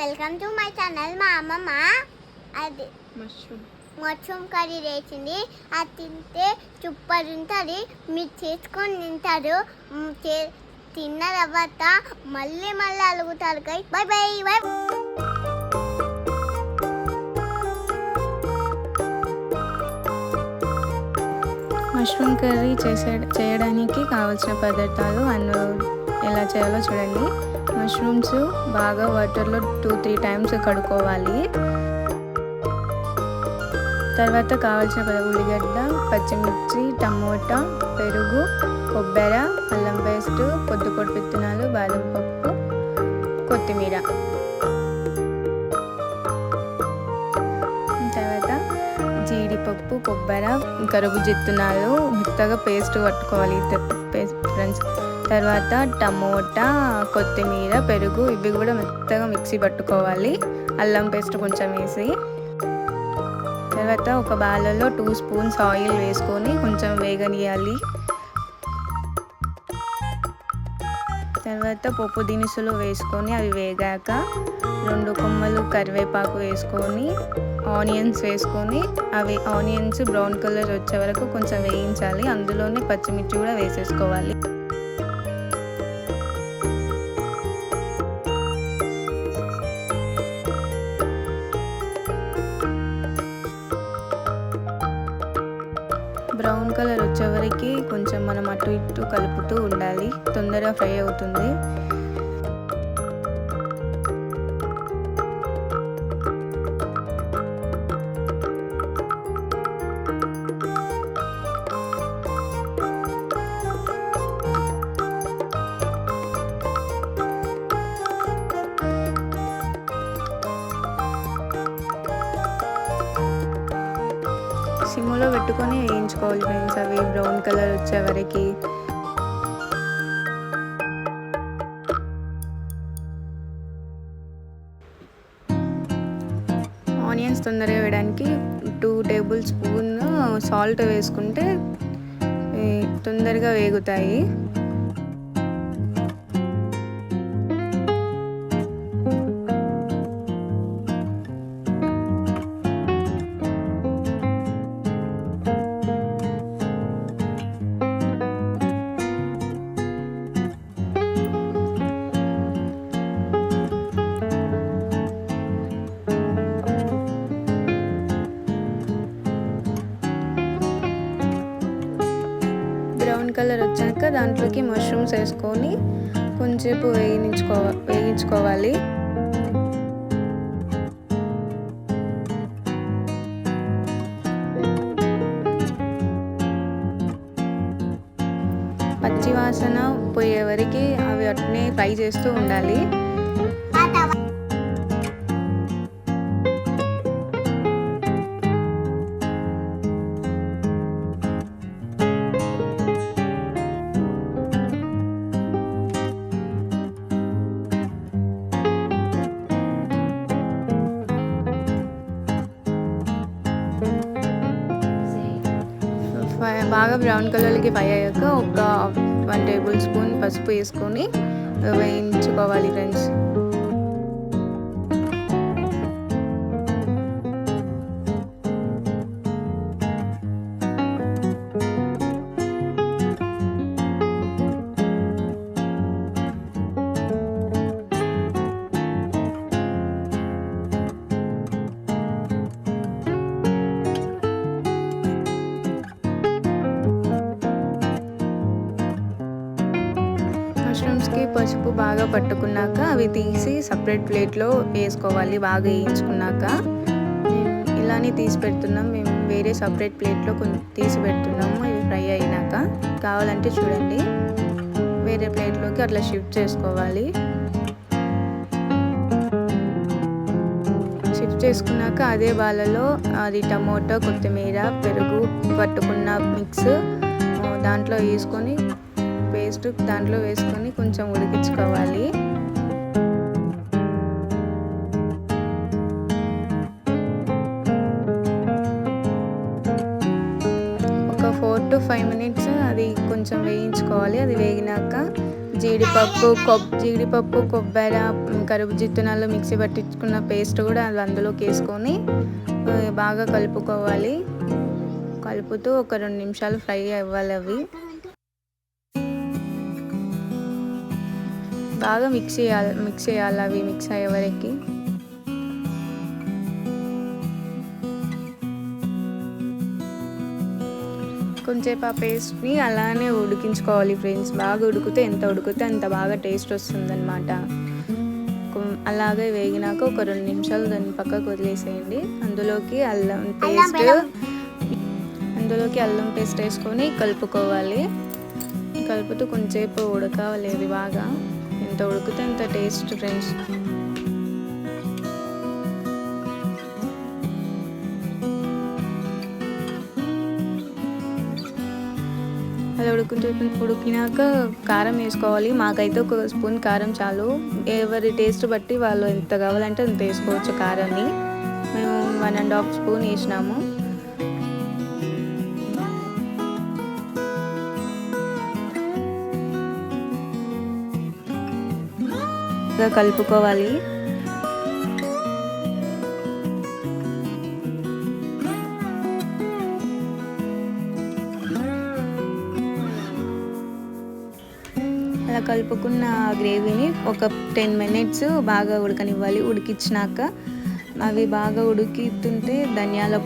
Welcome to my channel. మా అమ్మమ్మ అది మష్రూమ్ కర్రీ చేసింది. అది తింటే సూపర్ ఉంటుంది. మీరు చేసుకొని తింటారు. తిన్న తర్వాత మళ్ళీ అలుగుతారు. Bye bye bye. Mushroom curry చేయడానికి కావాల్సిన పదార్థాలు ఎలా చేయాలో చూడండి. మష్రూమ్స్ బాగా వాటర్లో 2-3 టైమ్స్ కడుక్కోవాలి. తర్వాత కావాల్సిన ఉల్లిగడ్డ, పచ్చిమిర్చి, టమోటా, పెరుగు, కొబ్బరి, అల్లం పేస్ట్, పొద్దుపొట్టు విత్తనాలు, బాదం పప్పు, కొత్తిమీర. తర్వాత జీడిపప్పు, కొబ్బరి, కరుబూజా విత్తనాలు మెత్తగా పేస్ట్ పట్టుకోవాలి ఫ్రెండ్స్. తర్వాత టమోటా, కొత్తిమీర, పెరుగు ఇవి కూడా మెత్తగా మిక్సీ పట్టుకోవాలి. అల్లం పేస్ట్ కొంచెం వేసి తర్వాత ఒక బాలలో 2 స్పూన్స్ ఆయిల్ వేసుకొని కొంచెం వేగనియాలి. తర్వాత పప్పు దినుసులు వేసుకొని అవి వేగాక 2 కొమ్మలు కరివేపాకు వేసుకొని ఆనియన్స్ వేసుకొని అవి ఆనియన్స్ బ్రౌన్ కలర్ వచ్చే వరకు కొంచెం వేయించాలి. అందులోనే పచ్చిమిర్చి కూడా వేసేసుకోవాలి. బ్రౌన్ కలర్ వచ్చేవరకు కొంచెం మనం అటు ఇటు కలుపుతూ ఉండాలి. తొందరగా ఫ్రై అవుతుంది. సిమ్లో పెట్టుకొని వేయించుకోవాలి ఫ్రెండ్స్ అవి బ్రౌన్ కలర్ వచ్చే వరకు. ఆనియన్స్ తొందరగా వేయడానికి 2 టేబుల్ స్పూన్ సాల్ట్ వేసుకుంటే తొందరగా వేగుతాయి. బ్రౌన్ కలర్ వచ్చాక దాంట్లోకి మష్రూమ్స్ వేసుకొని కొంచెంసేపు వేయించుకోవాలి. పచ్చి వాసన పోయే వరకు అవి అట్నే ఫ్రై చేస్తూ ఉండాలి. బాగా బ్రౌన్ కలర్కి ఫ్రై అయ్యాక ఒక 1 టేబుల్ స్పూన్ పసుపు వేసుకొని వేయించుకోవాలి ఫ్రెండ్స్. మష్రూమ్స్కి పసుపు బాగా పట్టుకున్నాక అవి తీసి సపరేట్ ప్లేట్లో వేసుకోవాలి. బాగా వేయించుకున్నాక ఇలానే తీసి పెడుతున్నాం మేము. వేరే సపరేట్ ప్లేట్లో తీసి పెడుతున్నాము. ఇవి ఫ్రై అయినాక కావాలంటే చూడండి వేరే ప్లేట్లోకి అట్లా షిఫ్ట్ చేసుకోవాలి. షిఫ్ట్ చేసుకున్నాక అదే బాలలో అది టమోటా, కొత్తిమీర, పెరుగు పట్టుకున్న మిక్స్ దాంట్లో వేసుకొని పేస్ట్ దాంట్లో వేసుకొని కొంచెం ఉడికించుకోవాలి. ఒక 4 to 5 minutes అది కొంచెం వేయించుకోవాలి. అది వేగినాక జీడిపప్పు, కొబ్బరి, కరుబూజ విత్తనాలు మిక్సీ పట్టించుకున్న పేస్ట్ కూడా అది అందులోకి వేసుకొని బాగా కలుపుకోవాలి. కలుపుతూ ఒక 2 నిమిషాలు ఫ్రై అవ్వాలి. అవి బాగా మిక్స్ చేయాలి అవి మిక్స్ అయ్యే వరకు. కొంచెంసేపు ఆ పేస్ట్ని అలానే ఉడికించుకోవాలి ఫ్రెండ్స్. బాగా ఉడికితే ఎంత ఉడికితే అంత బాగా టేస్ట్ వస్తుందన్నమాట. అలాగే వేగినాక ఒక 2 నిమిషాలు దాన్ని పక్కకు వదిలేసేయండి. అందులోకి అల్లం పేస్ట్ వేసుకొని కలుపుకోవాలి. కలుపుతూ కొంచెంసేపు ఉడకాలి. అది బాగా ఎంత ఉడికితే అంత టేస్ట్ ఫ్రెండ్స్. అలా ఉడికినాక కారం వేసుకోవాలి. మాకైతే 1 స్పూన్ కారం చాలు. ఎవరి టేస్ట్ బట్టి వాళ్ళు ఎంత కావాలంటే అంత వేసుకోవచ్చు కారాన్ని. మేము 1.5 స్పూన్ వేసినాము. కలుపుకోవాలి. అలా కలుపుకున్న గ్రేవీని ఒక 10 మినిట్స్ బాగా ఉడకనివ్వాలి. ఉడికించినాక అవి బాగా ఉడుకుతుంటే ధనియాల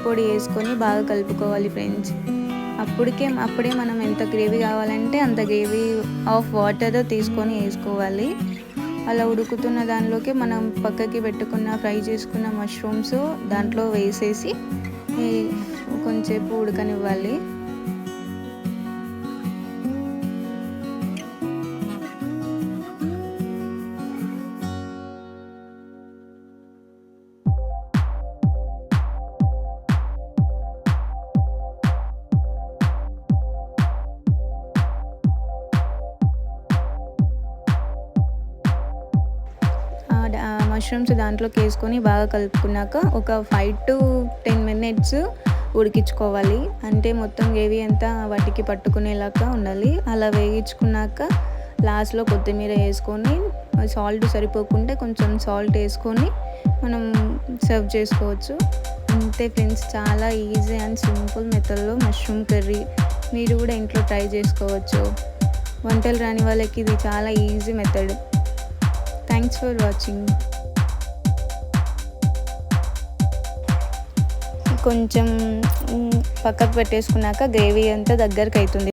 పొడి వేసుకొని బాగా కలుపుకోవాలి ఫ్రెండ్స్. అప్పుడే మనం ఎంత గ్రేవీ కావాలంటే అంత గ్రేవీ ఆఫ్ వాటర్ తీసుకొని వేసుకోవాలి. అలా ఉడుకుతున్న దానిలోకి మనం పక్కకి పెట్టుకున్న ఫ్రై చేసుకున్న మష్రూమ్స్ దాంట్లో వేసేసి కొంచెంసేపు ఉడకనివ్వాలి. మష్రూమ్స్ దాంట్లోకి వేసుకొని బాగా కలుపుకున్నాక ఒక 5 to 10 మినిట్స్ ఉడికించుకోవాలి. అంటే మొత్తం గ్రేవీ అంతా వాటికి పట్టుకునేలాగా ఉండాలి. అలా వేయించుకున్నాక లాస్ట్లో కొత్తిమీర వేసుకొని సాల్ట్ సరిపోకుంటే కొంచెం సాల్ట్ వేసుకొని మనం సర్వ్ చేసుకోవచ్చు. అంతే ఫ్రెండ్స్, చాలా ఈజీ అండ్ సింపుల్ మెథడ్లో మష్రూమ్ కర్రీ మీరు కూడా ఇంట్లో ట్రై చేసుకోవచ్చు. వంటలు రాని వాళ్ళకి ఇది చాలా easy method. Thanks for watching. కొంచెం పక్కకు పెట్టేసుకున్నాక గ్రేవీ అంతా దగ్గరకు అవుతుంది.